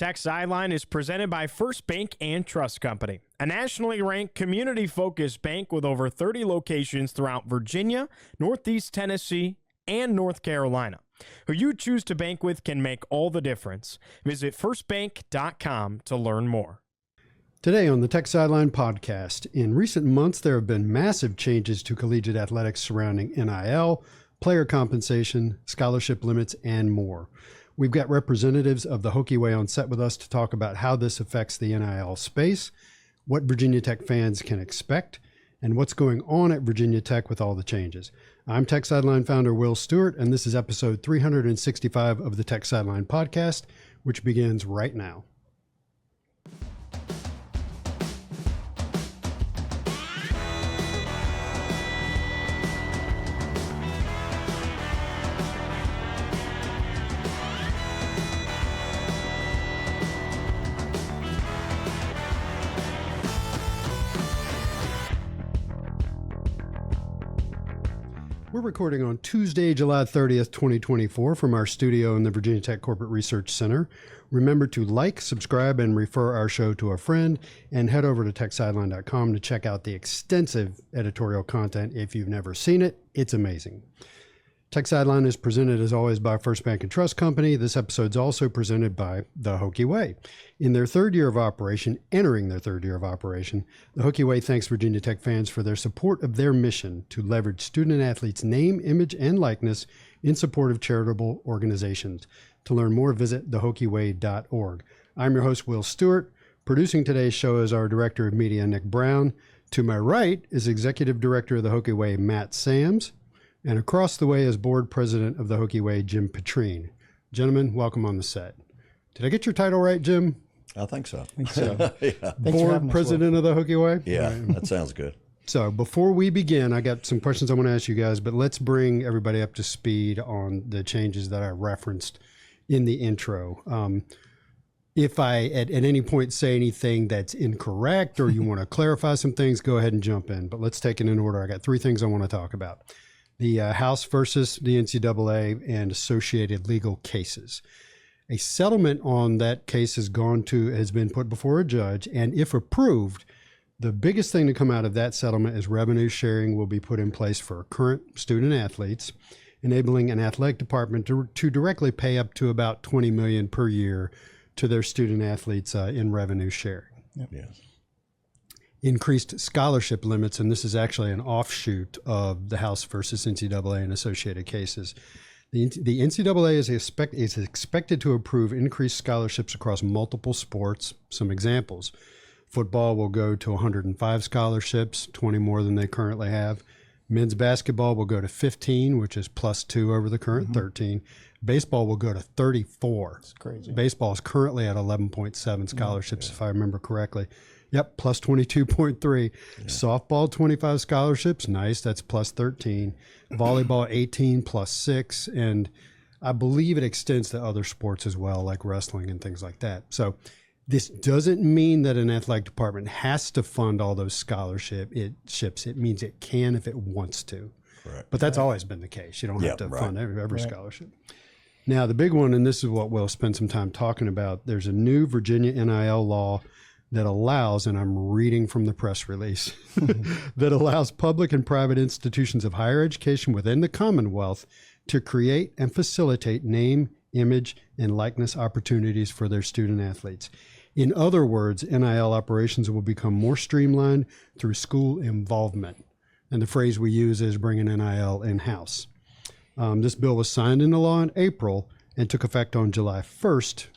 Tech Sideline is presented by First Bank and Trust Company, a nationally ranked community-focused bank with over 30 locations throughout Virginia, Northeast Tennessee, and North Carolina. Who you choose to bank with can make all the difference. Visit firstbank.com to learn more. Today on the Tech Sideline Podcast, in recent months there have been massive changes to collegiate athletics surrounding NIL, player compensation, scholarship limits, and more. We've got representatives of the Hokie Way on set with us to talk about how this affects the NIL space, what Virginia Tech fans can expect, and what's going on at Virginia Tech with all the changes. I'm Tech Sideline founder Will Stewart, and this is episode 365 of the Tech Sideline Podcast, which begins right now. We're recording on Tuesday, July 30th, 2024 from our studio in the Virginia Tech Corporate Research Center. Remember to like, subscribe, and refer our show to a friend, and head over to techsideline.com to check out the extensive editorial content. If you've never seen it, it's amazing. Tech Sideline is presented as always by First Bank and Trust Company. This episode is also presented by the Hokie Way. In their third year of operation, entering their third year of operation, the Hokie Way thanks Virginia Tech fans for their support of their mission to leverage student athletes' name, image, and likeness in support of charitable organizations. To learn more, visit thehokieway.org. I'm your host, Will Stewart. Producing today's show is our Director of Media, Nick Brown. To my right is Executive Director of the Hokie Way, Matt Sams. And across the way is Board President of the Hokie Way, Jim Petrine. Gentlemen, welcome on the set. Did I get your title right, Jim? I think so. Yeah. Board President of the Hokie Way? Yeah, that sounds good. So before we begin, I got some questions I want to ask you guys, but let's bring everybody up to speed on the changes that I referenced in the intro. If I at any point say anything that's incorrect or you want to clarify some things, go ahead and jump in. But let's take it in order. I got three things I want to talk about. The House versus the NCAA and associated legal cases. A settlement on that case has been put before a judge, and if approved, the biggest thing to come out of that settlement is revenue sharing will be put in place for current student athletes, enabling an athletic department to directly pay up to about $20 million per year to their student athletes in revenue sharing. Yep. Yes. Increased scholarship limits, and this is actually an offshoot of the House versus NCAA and associated cases. The NCAA is expected to approve increased scholarships across multiple sports. Some examples. Football will go to 105 scholarships, 20 more than they currently have. Men's basketball will go to 15, which is plus 2 over the current 13. Baseball will go to 34. That's crazy. Baseball is currently at 11.7 scholarships, if I remember correctly. Yep, plus 22.3. Yeah. Softball, 25 scholarships. Nice, that's plus 13. Volleyball, 18 plus 6. And I believe it extends to other sports as well, like wrestling and things like that. So this doesn't mean that an athletic department has to fund all those scholarships. It means it can if it wants to. Correct. But that's always been the case. You don't have to fund every Right. scholarship. Now, the big one, and this is what we'll spend some time talking about, there's a new Virginia NIL law that allows, and I'm reading from the press release, that allows public and private institutions of higher education within the Commonwealth to create and facilitate name, image, and likeness opportunities for their student athletes. In other words, NIL operations will become more streamlined through school involvement. And the phrase we use is bringing NIL in-house. This bill was signed into law in April and took effect on July 1st,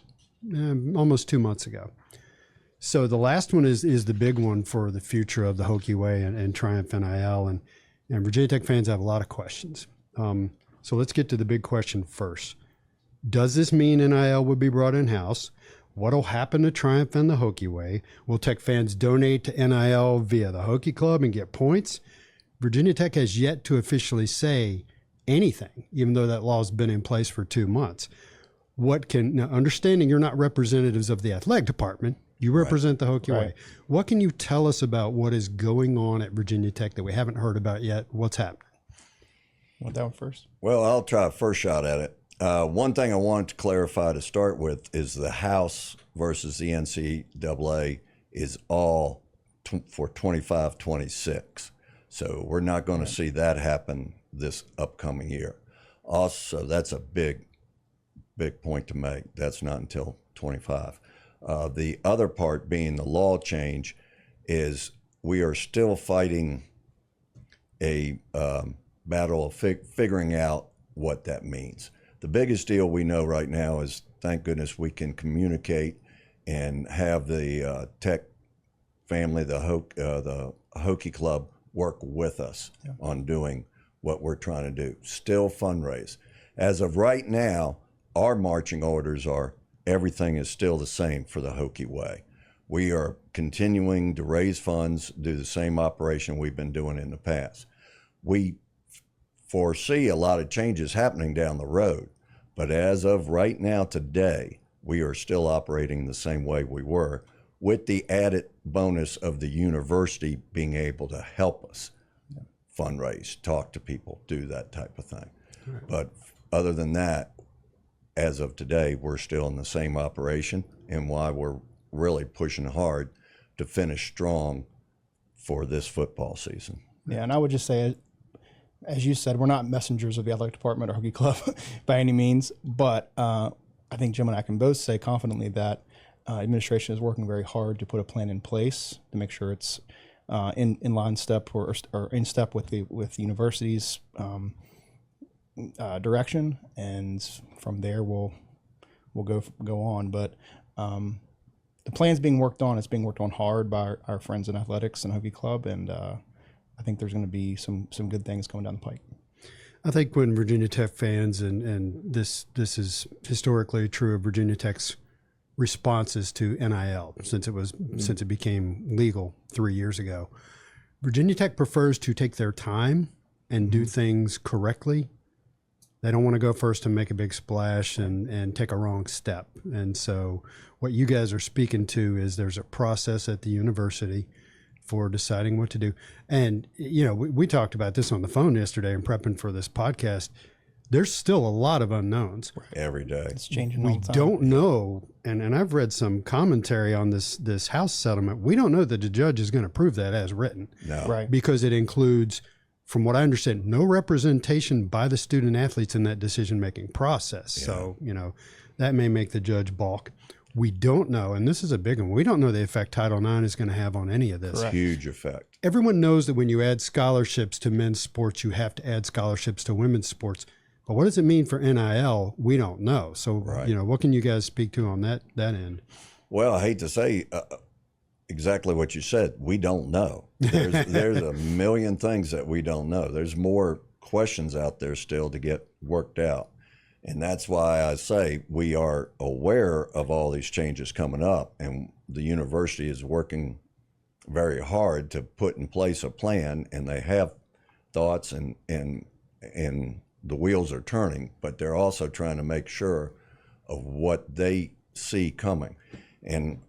almost 2 months ago. So the last one is the big one for the future of the Hokie Way and Triumph NIL. And Virginia Tech fans have a lot of questions. So let's get to the big question first. Does this mean NIL will be brought in-house? What will happen to Triumph and the Hokie Way? Will Tech fans donate to NIL via the Hokie Club and get points? Virginia Tech has yet to officially say anything, even though that law has been in place for 2 months. Now, understanding you're not representatives of the athletic department, you represent the Hokie Way. What can you tell us about what is going on at Virginia Tech that we haven't heard about yet? What's happening? Want that one first? Well, I'll try a first shot at it. One thing I wanted to clarify to start with is the House versus the NCAA is all for 25-26. So we're not going to see that happen this upcoming year. Also, that's a big point to make. That's not until 25. The other part being the law change is we are still fighting a battle of figuring out what that means. The biggest deal we know right now is, thank goodness, we can communicate and have the Tech family, the Hokie Club, work with us on doing what we're trying to do. Still fundraise. As of right now, our marching orders are everything is still the same for the Hokie Way. We are continuing to raise funds, do the same operation we've been doing in the past. We foresee a lot of changes happening down the road, but as of right now today, we are still operating the same way we were, with the added bonus of the university being able to help us fundraise, talk to people, do that type of thing. Right. But other than that, as of today, we're still in the same operation, and why we're really pushing hard to finish strong for this football season. Yeah, and I would just say, as you said, we're not messengers of the athletic department or Hokie Club by any means, but I think Jim and I can both say confidently that administration is working very hard to put a plan in place to make sure it's in line step or in step with the university's direction, and from there we'll go on. But the plan's being worked on. It's being worked on hard by our friends in athletics and Hokie Club, and I think there's going to be some good things coming down the pike. I think when Virginia Tech fans, and this is historically true of Virginia Tech's responses to NIL since it became legal 3 years ago, Virginia Tech prefers to take their time and do things correctly. They don't want to go first and make a big splash and take a wrong step. And so what you guys are speaking to is there's a process at the university for deciding what to do. And, you know, we talked about this on the phone yesterday in prepping for this podcast. There's still a lot of unknowns. Every day. It's changing all the time. We don't know, and I've read some commentary on this House settlement. We don't know that the judge is going to prove that as written. No. Right. Because it includes, from what I understand, no representation by the student athletes in that decision-making process. Yeah. So, you know, that may make the judge balk. We don't know, and this is a big one, we don't know the effect Title IX is going to have on any of this. Correct. Huge effect. Everyone knows that when you add scholarships to men's sports, you have to add scholarships to women's sports. But what does it mean for NIL? We don't know. So, right. You know, what can you guys speak to on that end? Well, I hate to say exactly what you said. We don't know. There's a million things that we don't know. There's more questions out there still to get worked out. And that's why I say we are aware of all these changes coming up, and the university is working very hard to put in place a plan, and they have thoughts and the wheels are turning, but they're also trying to make sure of what they see coming. And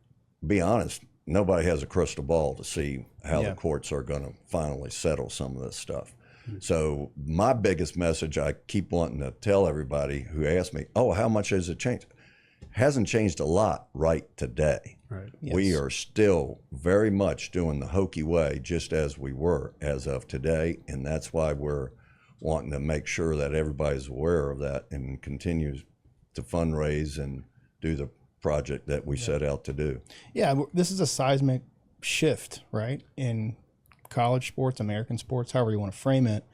be honest, nobody has a crystal ball to see how the courts are going to finally settle some of this stuff. So my biggest message I keep wanting to tell everybody who asks me, oh, how much has it changed? Hasn't changed a lot right today. Right. Yes. We are still very much doing the Hokie Way just as we were as of today, and that's why we're wanting to make sure that everybody's aware of that and continues to fundraise and do the project that we set out to do. Yeah, this is a seismic shift, right, in college sports, American sports, however you want to frame it.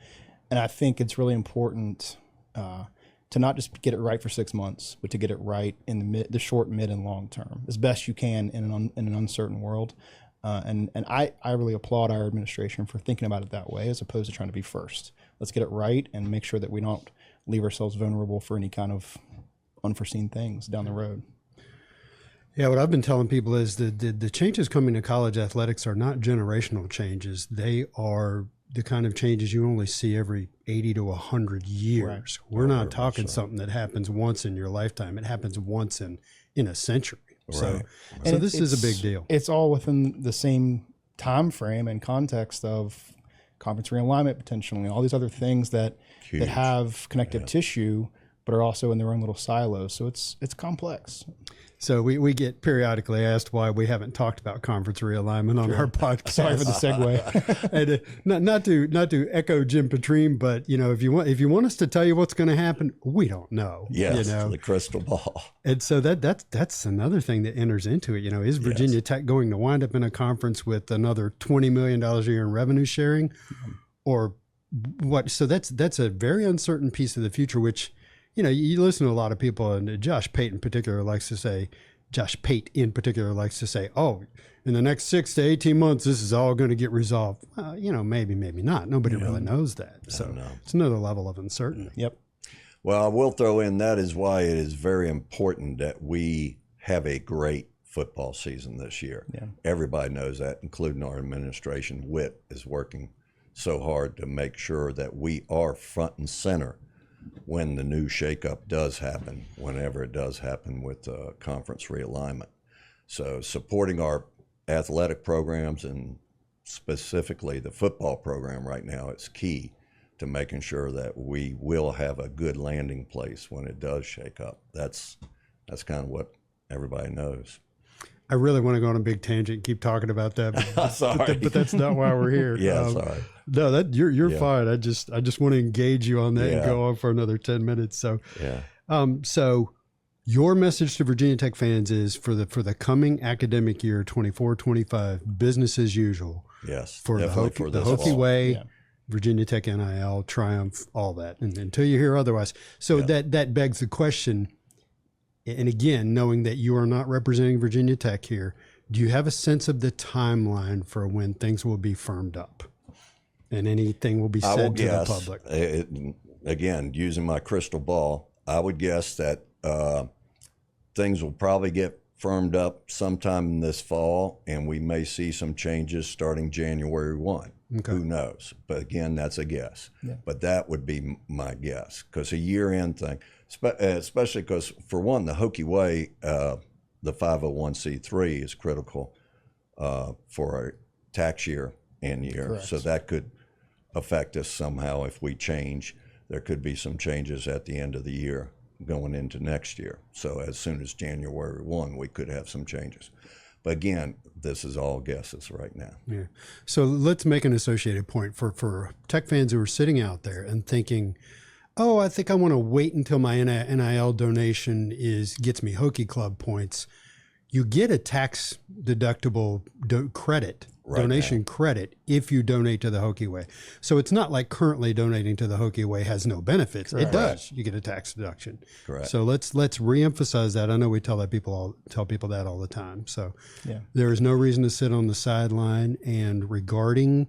And I think it's really important to not just get it right for 6 months, but to get it right in the short, mid, and long term as best you can in an uncertain world. And I really applaud our administration for thinking about it that way as opposed to trying to be first. Let's get it right and make sure that we don't leave ourselves vulnerable for any kind of unforeseen things down the road. Yeah, what I've been telling people is the changes coming to college athletics are not generational changes. They are the kind of changes you only see every 80 to 100 years. Right. We're not talking something that happens once in your lifetime. It happens once in a century. Right. So this is a big deal. It's all within the same time frame and context of conference realignment potentially, and all these other things that have connective tissue but are also in their own little silos. So it's complex. So we get periodically asked why we haven't talked about conference realignment on our podcast. Sorry for the segue. And not to echo Jim Petrine, but if you want us to tell you what's going to happen, we don't know. Yes, the crystal ball. And so that's another thing that enters into it. Is Virginia Tech going to wind up in a conference with another $20 million a year in revenue sharing, or what? So that's a very uncertain piece of the future, which. You listen to a lot of people, and Josh Pate in particular likes to say, oh, in the next 6 to 18 months, this is all going to get resolved. Maybe not. Nobody really knows that. So it's another level of uncertainty. Yep. Well, I will throw in that is why it is very important that we have a great football season this year. Yeah. Everybody knows that, including our administration. WIT is working so hard to make sure that we are front and center when the new shakeup does happen, whenever it does happen with conference realignment. So supporting our athletic programs, and specifically the football program right now, it's key to making sure that we will have a good landing place when it does shake up. That's kind of what everybody knows. I really want to go on a big tangent and keep talking about that, but that's not why we're here. Yeah, sorry. No, that you're fine. I just want to engage you on that and go on for another 10 minutes. So, so your message to Virginia Tech fans is for the coming academic year 24-25, business as usual. Yes, for the Hokie Way, Virginia Tech NIL triumph, all that, and until you hear otherwise. So that begs the question. And again, knowing that you are not representing Virginia Tech here, do you have a sense of the timeline for when things will be firmed up and anything will be said to the public? Again, using my crystal ball, I would guess that things will probably get firmed up sometime this fall, and we may see some changes starting January 1. Okay. Who knows? But again, that's a guess. Yeah. But that would be my guess, because a year-end thing, especially because, for one, the Hokie Way, the 501c3 is critical for our tax year and year. Correct. So that could affect us somehow if we change. There could be some changes at the end of the year going into next year. So as soon as January 1, we could have some changes. But again, this is all guesses right now. Yeah. So let's make an associated point for Tech fans who are sitting out there and thinking, oh, I think I want to wait until my NIL donation gets me Hokie Club points. You get a tax deductible donation credit if you donate to the Hokie Way. So it's not like currently donating to the Hokie Way has no benefits. Correct. It does. You get a tax deduction. Correct. So let's reemphasize that. I know we tell people that all the time. So there is no reason to sit on the sideline. And regarding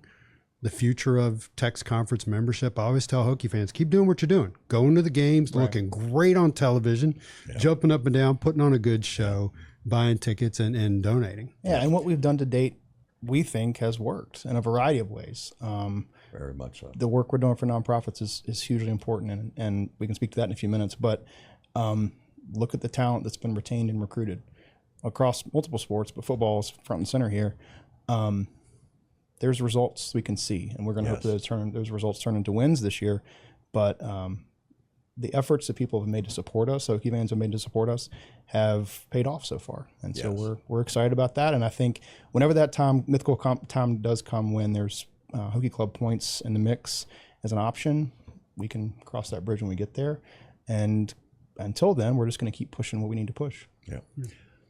the future of Tech's conference membership, I always tell Hokie fans, keep doing what you're doing. Going to the games, looking great on television, jumping up and down, putting on a good show, buying tickets and donating. Yeah, and what we've done to date, we think, has worked in a variety of ways. Very much so. The work we're doing for nonprofits is hugely important, and we can speak to that in a few minutes. But look at the talent that's been retained and recruited across multiple sports, but football is front and center here. There's results we can see, and we're going to hope that those results turn into wins this year. But the efforts that people have made to support us, so Hokie fans have made to support us, have paid off so far. And so we're excited about that. And I think whenever that mythical time does come, when there's Hokie Club points in the mix as an option, we can cross that bridge when we get there. And until then, we're just going to keep pushing what we need to push. Yeah.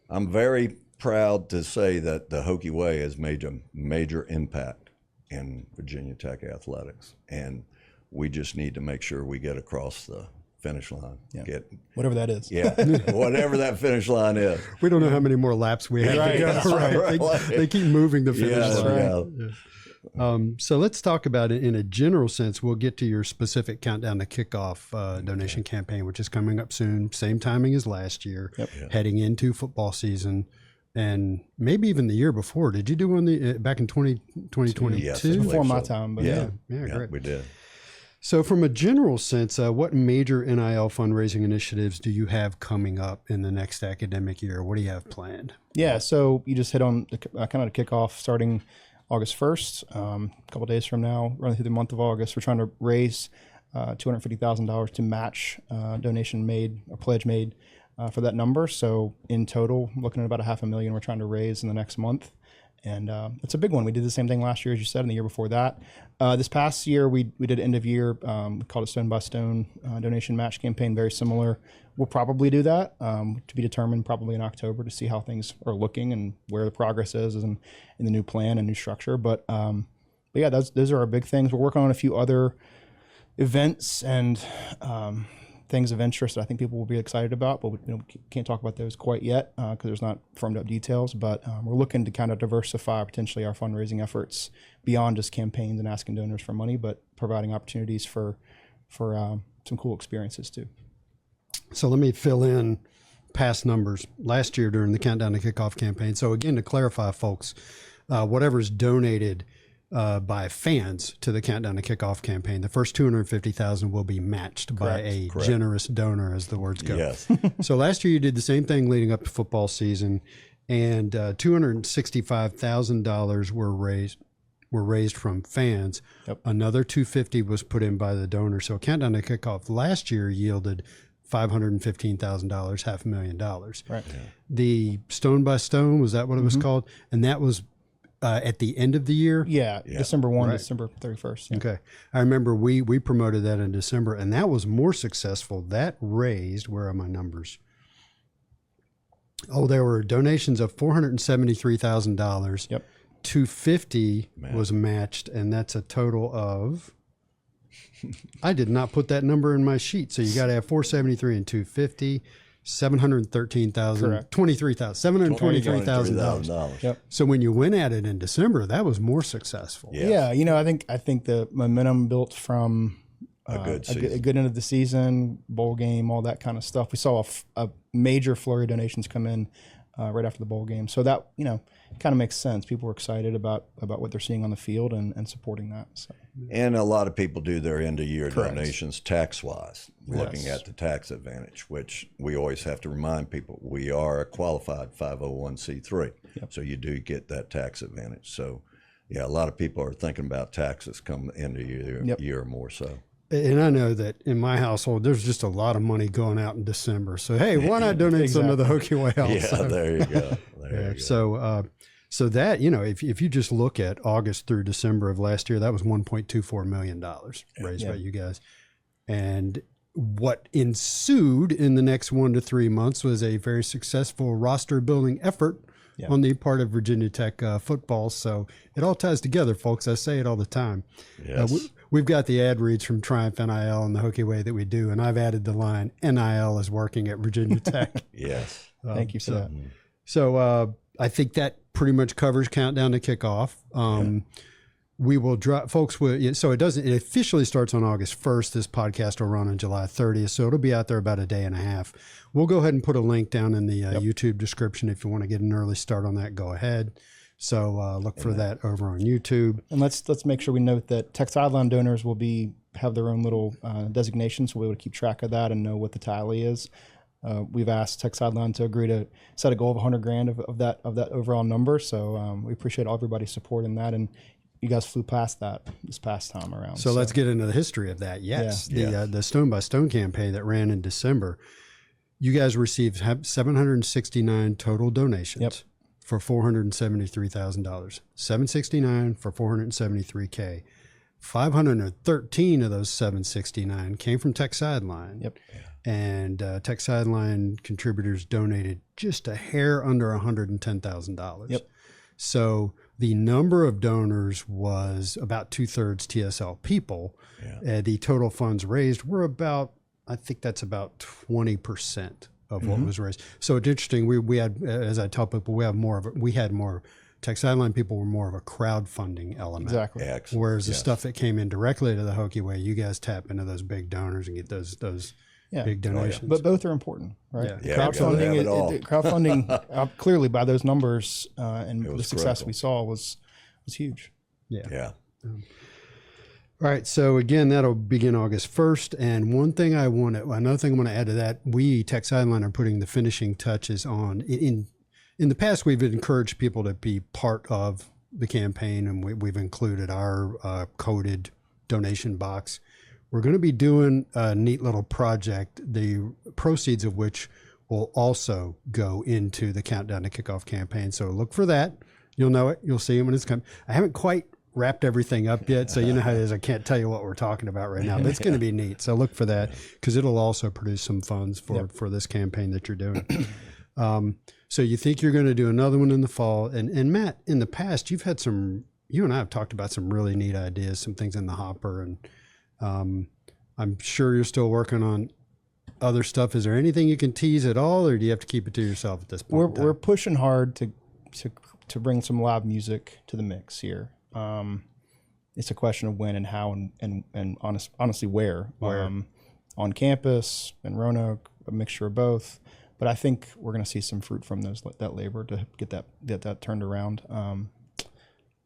I'm very proud to say that the Hokie Way has made a major impact in Virginia Tech athletics. And we just need to make sure we get across the finish line. Yeah. Whatever that is. Yeah, whatever that finish line is. We don't know how many more laps we have to go. Right. They keep moving the finish line. Yeah. So let's talk about it in a general sense. We'll get to your specific countdown to kickoff donation campaign, which is coming up soon. Same timing as last year, heading into football season. And maybe even the year before. Did you do one back in 2022? Yes, before my time. But yeah, great. We did. So from a general sense, what major NIL fundraising initiatives do you have coming up in the next academic year? What do you have planned? Yeah, so you just hit on the kind of kickoff starting August 1st, a couple of days from now, running through the month of August. We're trying to raise $250,000 to match donation made or pledge made for that number. So in total, looking at about $500,000 we're trying to raise in the next month. And it's a big one. We did the same thing last year, as you said, and the year before that. This past year, we did end of year, we called it Stone by Stone donation match campaign, very similar. We'll probably do that to be determined probably in October to see how things are looking and where the progress is in the new plan and new structure. But yeah, those are our big things. We're working on a few other events and things of interest that I think people will be excited about, but we can't talk about those quite yet because there's not firmed up details. But we're looking to kind of diversify potentially our fundraising efforts beyond just campaigns and asking donors for money, but providing opportunities for some cool experiences too. So let me fill in past numbers last year during the Countdown to Kickoff campaign. So again, to clarify, folks, whatever's donated by fans to the Countdown to Kickoff campaign, the first $250,000 will be matched by a generous donor, as the words go. Yes. So last year you did the same thing leading up to football season, and $265,000 were raised from fans. Yep. Another $250,000 was put in by the donor. So Countdown to Kickoff last year yielded $515,000, $500,000. Right. Yeah. The Stone by Stone, was that what it was called? And that was at the end of the year? Yeah. December 1, December 31st. Yeah. Okay. I remember we promoted that in December, and that was more successful. That raised, where are my numbers? Oh, there were donations of $473,000. Yep. $250,000 was matched, and that's a total of, I did not put that number in my sheet. So you got to have 473 and 250, 713,000, Correct. 23,000, $723,000. Yep. So when you went at it in December, that was more successful. Yeah. Yeah. I think the momentum built from A good season. a good end of the season, bowl game, all that kind of stuff. We saw a major flurry of donations come in right after the bowl game. So that, kind of makes sense. People were excited about what they're seeing on the field and supporting that. So. And a lot of people do their end of year Correct. donations tax-wise, looking at the tax advantage, which we always have to remind people, we are a qualified 501c3. Yep. So you do get that tax advantage. So yeah, a lot of people are thinking about taxes come the end of the year more so. And I know that in my household, there's just a lot of money going out in December. So, hey, why not donate some to the Hokie Way also? Yeah, there you go. There you go. So that, if you just look at August through December of last year, that was $1.24 million raised by you guys. And what ensued in the next 1 to 3 months was a very successful roster building effort on the part of Virginia Tech football. So it all ties together, folks. I say it all the time. Yes. We've got the ad reads from Triumph NIL and the Hokie Way that we do, and I've added the line, NIL is working at Virginia Tech. Yes. Thank you for that. So I think that pretty much covers Countdown to Kickoff. We will drop, folks. So it officially starts on August 1st. This podcast will run on July 30th. So it'll be out there about a day and a half. We'll go ahead and put a link down in the YouTube description. If you want to get an early start on that, go ahead. So look for that over on YouTube. And let's make sure we note that Tech Sideline donors will have their own little designations, so we'll be able to keep track of that and know what the tally is. We've asked Tech Sideline to agree to set a goal of $100,000 of that overall number. So we appreciate everybody's support in that, and you guys flew past that this past time around. So let's get into the history of that. Yes, the Stone by Stone campaign that ran in December. You guys received 769 total donations for $473,000. 769 for $473K. 513 of those 769 came from Tech Sideline. Yep. And Tech Sideline contributors donated just a hair under $110,000. Yep. So the number of donors was about 2/3 TSL people. Yeah. The total funds raised were about, I think that's about 20% of what was raised. So it's interesting. We had, as I tell people, we had more Tech Sideline people were more of a crowdfunding element. Exactly. Excellent. Whereas the stuff that came in directly to the Hokie Way, you guys tap into those big donors and get those big donations. But both are important, right? Yeah. Crowdfunding clearly by those numbers and the success critical. we saw was huge. Yeah. All right. So again, that'll begin August 1st. And another thing I want to add to that, we Tech Sideline are putting the finishing touches on. In the past, we've encouraged people to be part of the campaign, and we've included our coded donation box. we're going to be doing a neat little project, the proceeds of which will also go into the Countdown to Kickoff campaign. So look for that. You'll know it. You'll see it when it's coming. I haven't quite wrapped everything up yet, so you know how it is. I can't tell you what we're talking about right now, but it's going to be neat. So look for that, because it'll also produce some funds for this campaign that you're doing. So you think you're going to do another one in the fall. And Matt, in the past, you and I have talked about some really neat ideas, some things in the hopper, and I'm sure you're still working on other stuff. Is there anything you can tease at all, or do you have to keep it to yourself at this point? We're pushing hard to bring some live music to the mix here. It's a question of when and how and honestly where. On campus, in Roanoke, a mixture of both. But I think we're going to see some fruit from that labor to get that turned around.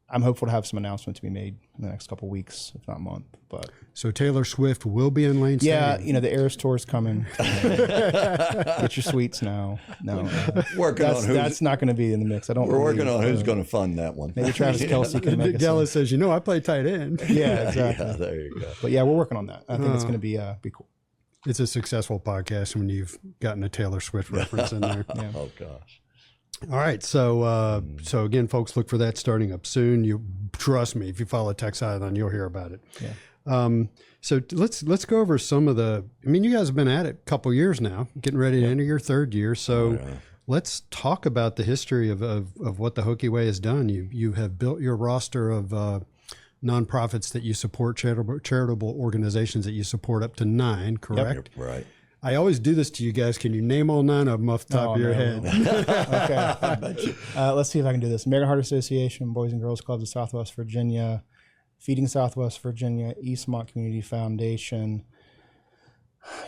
I'm hopeful to have some announcement to be made in the next couple of weeks, if not month. But so Taylor Swift will be in Lane Stadium. Yeah, the Eras Tour is coming. Get your suites now. No, that's not going to be in the mix. We're working on who's going to fund that one. Maybe Travis Kelce can make it. Gala says, I play tight end. Yeah, exactly. Yeah, there you go. But yeah, we're working on that. I think it's going to be cool. It's a successful podcast when you've gotten a Taylor Swift reference in there. Yeah. Oh gosh. All right, so again, folks, look for that starting up soon. You trust me, if you follow Tech Sideline, you'll hear about it. Yeah. So let's go over some of the. I mean, you guys have been at it a couple years now, getting ready to enter your third year. So let's talk about the history of what the Hokie Way has done. You have built your roster of nonprofits that you support, charitable organizations that you support, up to 9, correct? Yep, right. I always do this to you guys. Can you name all 9 of them off the top of your head? Okay. Let's see if I can do this. American Heart Association, Boys and Girls Clubs of Southwest Virginia, Feeding Southwest Virginia, Eastmont Community Foundation.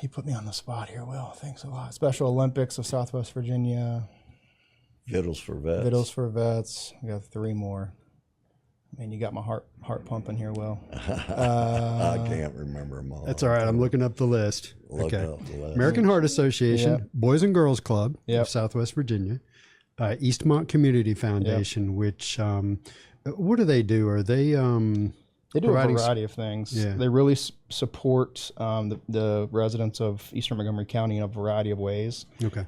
You put me on the spot here, Will. Thanks a lot. Special Olympics of Southwest Virginia. Vittles for Vets. Vittles for Vets. We got 3 more. I mean, you got my heart pumping here, Will. I can't remember them all. That's all right. I'm looking up the list. Look up the list. American Heart Association, Boys and Girls Club of Southwest Virginia, Eastmont Community Foundation, which, what do they do? Are they They do a variety of things. Yeah. They really support the residents of Eastern Montgomery County in a variety of ways. Okay.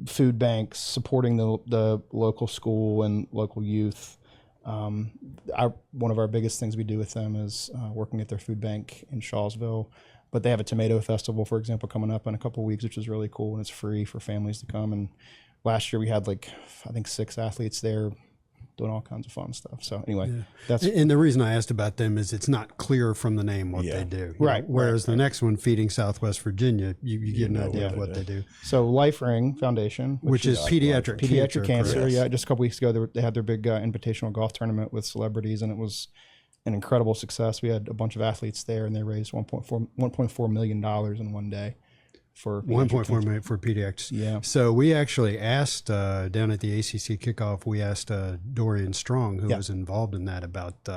Food banks, supporting the local school and local youth. One of our biggest things we do with them is working at their food bank in Shawsville. But they have a tomato festival, for example, coming up in a couple of weeks, which is really cool, and it's free for families to come. And last year we had 6 athletes there doing all kinds of fun stuff. So anyway, that's and the reason I asked about them is it's not clear from the name what they do. Right. Whereas the next one, Feeding Southwest Virginia, you get an idea of what they do. So Life Ring Foundation, which is pediatric cancer. Yeah, just a couple weeks ago they had their big invitational golf tournament with celebrities, and it was an incredible success. We had a bunch of athletes there, and they raised $1.4 million in one day. For 1.4 million for pediatrics. Yeah. So we actually asked down at the ACC kickoff, we asked Dorian Strong, who was involved in that, about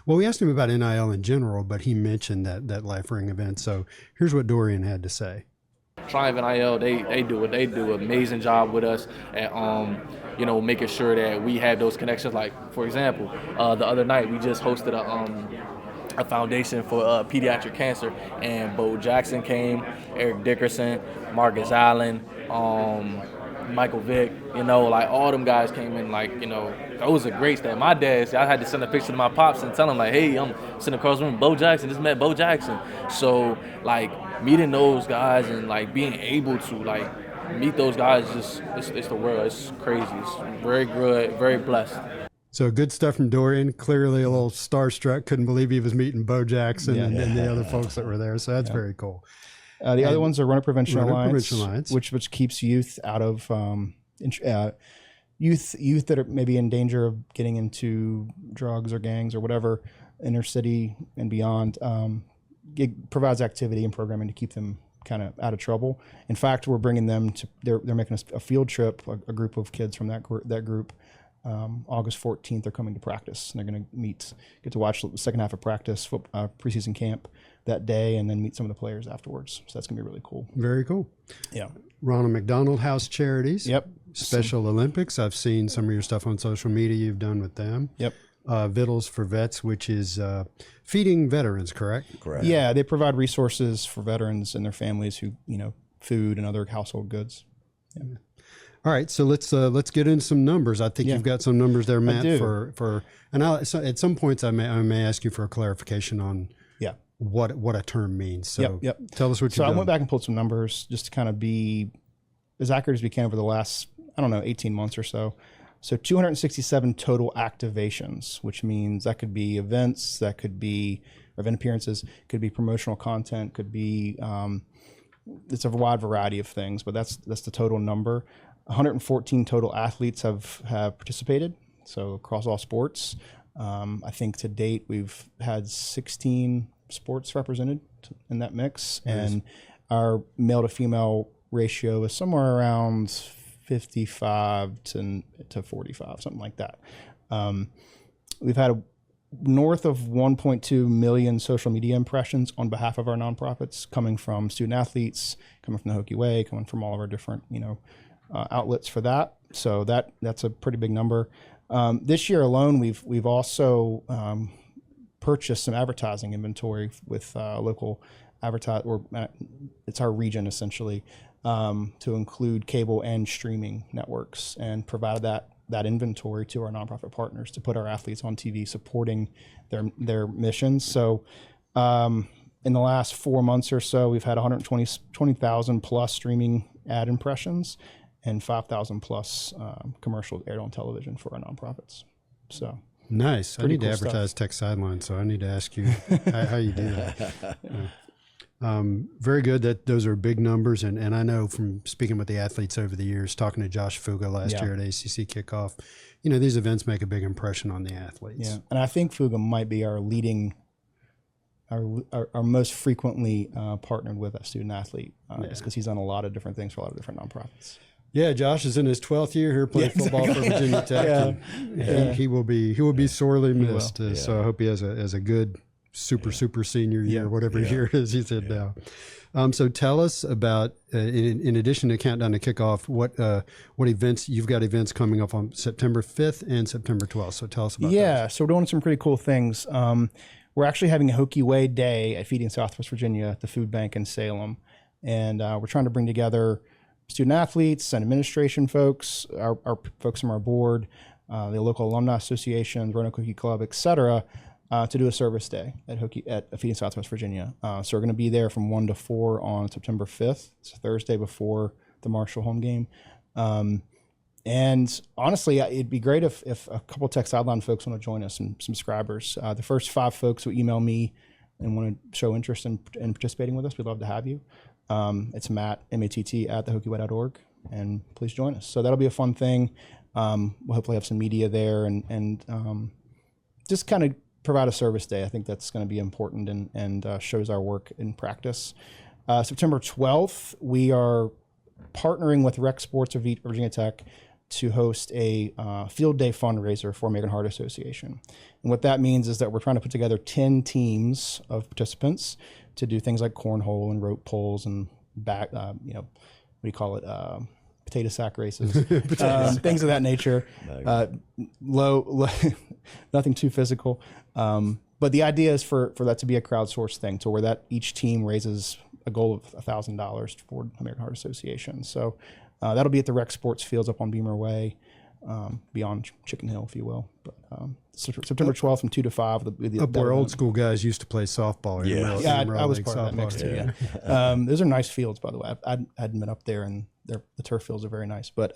we asked him about NIL in general, but he mentioned that Life Ring event. So here's what Dorian had to say. Triumph NIL, they do amazing job with us at making sure that we have those connections. Like, for example, the other night we just hosted a foundation for pediatric cancer, and Bo Jackson came, Eric Dickerson, Marcus Allen, Michael Vick, all them guys came in, that was a great step. My dad, I had to send a picture to my pops and tell him, hey, I'm sitting across the room, Bo Jackson, just met Bo Jackson. So, meeting those guys and, being able to, meet those guys, it's the world. It's crazy. It's very good, very blessed. So good stuff from Dorian. Clearly a little starstruck. Couldn't believe he was meeting Bo Jackson and the other folks that were there. So that's very cool. The other ones are Runner Prevention Alliance, which keeps youth out of youth that are maybe in danger of getting into drugs or gangs or whatever, inner city and beyond. It provides activity and programming to keep them kind of out of trouble. In fact, we're bringing them to. They're making a field trip. A group of kids from that group. August 14th, they're coming to practice. And they're going to get to watch the second half of practice, preseason camp that day, and then meet some of the players afterwards. So that's going to be really cool. Very cool. Yeah. Ronald McDonald House Charities. Yep. Special Olympics. I've seen some of your stuff on social media you've done with them. Yep. Vittles for Vets, which is feeding veterans, correct? Correct. Yeah, they provide resources for veterans and their families who, food and other household goods. Yeah. All right, so let's get into some numbers. I think you've got some numbers there, Matt. So at some points I may ask you for a clarification on what a term means. So tell us what you've done. So I went back and pulled some numbers just to kind of be as accurate as we can over the last 18 months or so. So 267 total activations, which means that could be events, that could be event appearances, could be promotional content, could be it's a wide variety of things, but that's the total number. 114 total athletes have participated, so across all sports. I think to date we've had 16 sports represented in that mix, and our male to female ratio is somewhere around 55 to 45, something like that. We've had north of 1.2 million social media impressions on behalf of our nonprofits, coming from student athletes, coming from the Hokie Way, coming from all of our different outlets for that. So that's a pretty big number. This year alone, we've also purchased some advertising inventory with local it's our region essentially, to include cable and streaming networks, and provide that inventory to our nonprofit partners to put our athletes on TV supporting their missions. So in the last 4 months or so, we've had 120,000 plus streaming ad impressions and 5,000 plus commercials aired on television for our nonprofits. So nice. I need to advertise stuff. Tech Sideline, so I need to ask you how you do that. Very good. That those are big numbers, and I know from speaking with the athletes over the years, talking to Josh Fuga last year at ACC Kickoff, these events make a big impression on the athletes. Yeah, and I think Fuga might be our leading, our most frequently partnered with a student athlete, just because he's done a lot of different things for a lot of different nonprofits. Yeah, Josh is in his 12th year here playing football for Virginia Tech. And he will be sorely missed. So I hope he has a good super senior year, whatever year it is he's in now. So tell us about, in addition to Countdown to Kickoff, what events you've got coming up on September 5th and September 12th. So tell us about those. So we're doing some pretty cool things. We're actually having a Hokie Way Day at Feeding Southwest Virginia at the Food Bank in Salem. And we're trying to bring together student athletes and administration folks, our folks from our board, the local alumni association, Roanoke Hokie Club, et cetera, to do a service day at Feeding Southwest Virginia. So we're going to be there from 1 to 4 on September 5th. It's a Thursday before the Marshall home game. And honestly, it'd be great if a couple of Tech Sideline folks want to join us, some subscribers. The first 5 folks who email me and want to show interest in participating with us, we'd love to have you. It's Matt, M-A-T-T, at thehokieway.org, and please join us. So that'll be a fun thing. We'll hopefully have some media there and just kind of provide a service day. I think that's going to be important and shows our work in practice. September 12th, we are partnering with Rec Sports of Virginia Tech to host a field day fundraiser for American Heart Association. And what that means is that we're trying to put together 10 teams of participants to do things like cornhole and rope pulls and potato sack races, things of that nature. Low, nothing too physical. But the idea is for that to be a crowdsourced thing, to where that each team raises a goal of $1,000 for American Heart Association. So that'll be at the Rec Sports Fields up on Beamer Way, beyond Chicken Hill, if you will. But September 12th from 2 to 5. Up where old school guys used to play softball. I was part of that mix too. Yeah. Those are nice fields, by the way. I hadn't been up there, and the turf fields are very nice. But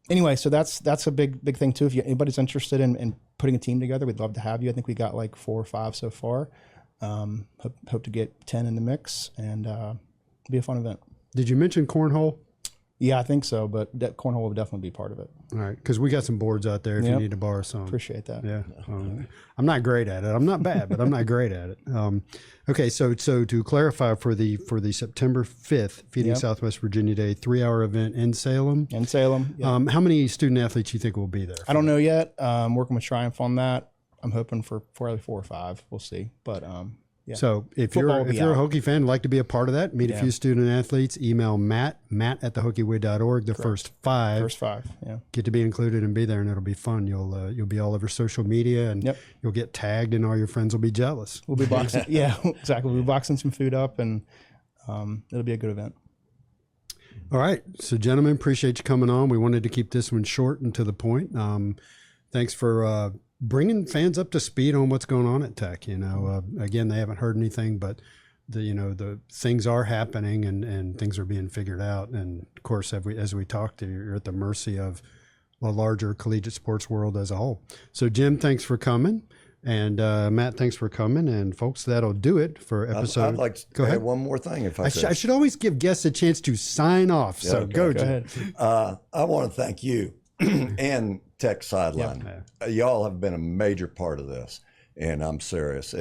anyway, so that's a big thing too. If anybody's interested in putting a team together, we'd love to have you. I think we got like 4 or 5 so far. Hope to get 10 in the mix, and it'll be a fun event. Did you mention cornhole? Yeah, I think so, but that cornhole will definitely be part of it. All right, because we got some boards out there if you need to borrow some. Appreciate that. Yeah, I'm not great at it. I'm not bad, but I'm not great at it. Okay, so to clarify, for the September 5th Feeding Southwest Virginia Day 3-hour event in Salem. In Salem. Yep. How many student athletes you think will be there? I don't know yet. I'm working with Triumph on that. I'm hoping for either 4 or 5. We'll see. But Yeah. So if Football will you're be a out. Hokie fan, like to be a part of that, meet a Yeah. few student athletes, email Matt at thehokieway.org. The first five First 5. Yeah. get to be included and be there, and it'll be fun. You'll be all over social media, and Yep. you'll get tagged, and all your friends will be jealous. We'll be boxing. Yeah, exactly. We'll be boxing some food up, and it'll be a good event. All right. So, gentlemen, appreciate you coming on. We wanted to keep this one short and to the point. Thanks for bringing fans up to speed on what's going on at Tech. Again, they haven't heard anything, but the things are happening and things are being figured out. And of course, as we talked, you're at the mercy of a larger collegiate sports world as a whole. So, Jim, thanks for coming. And Matt, thanks for coming. And folks, that'll do it for episode. I'd like to Go add ahead. one more thing if I could. I should always give guests a chance to sign off. So okay. go, Go Jim. ahead. I want to thank you and Tech Sideline. Y'all have been a major part of this, and I'm serious.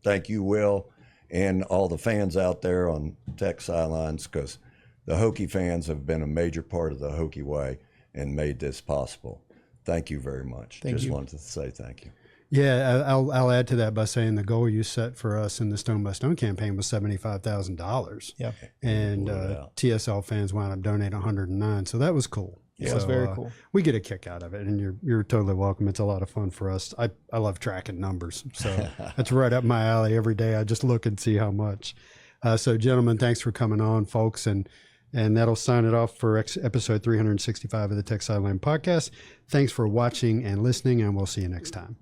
Thank you, Will, and all the fans out there on Tech Sidelines, because the Hokie fans have been a major part of the Hokie Way and made this possible. Thank you very much. Thank you. Wanted to say thank you. Yeah, I'll add to that by saying the goal you set for us in the Stone by Stone campaign was $75,000. Yeah. And Blew it out. TSL fans wound up donating 109, so that was cool. Yeah, it was very cool. We get a kick out of it, and you're totally welcome. It's a lot of fun for us. I love tracking numbers, so that's right up my alley. Every day I just look and see how much. So, gentlemen, thanks for coming on, folks, and that'll sign it off for episode 365 of the Tech Sideline Podcast. Thanks for watching and listening, and we'll see you next time.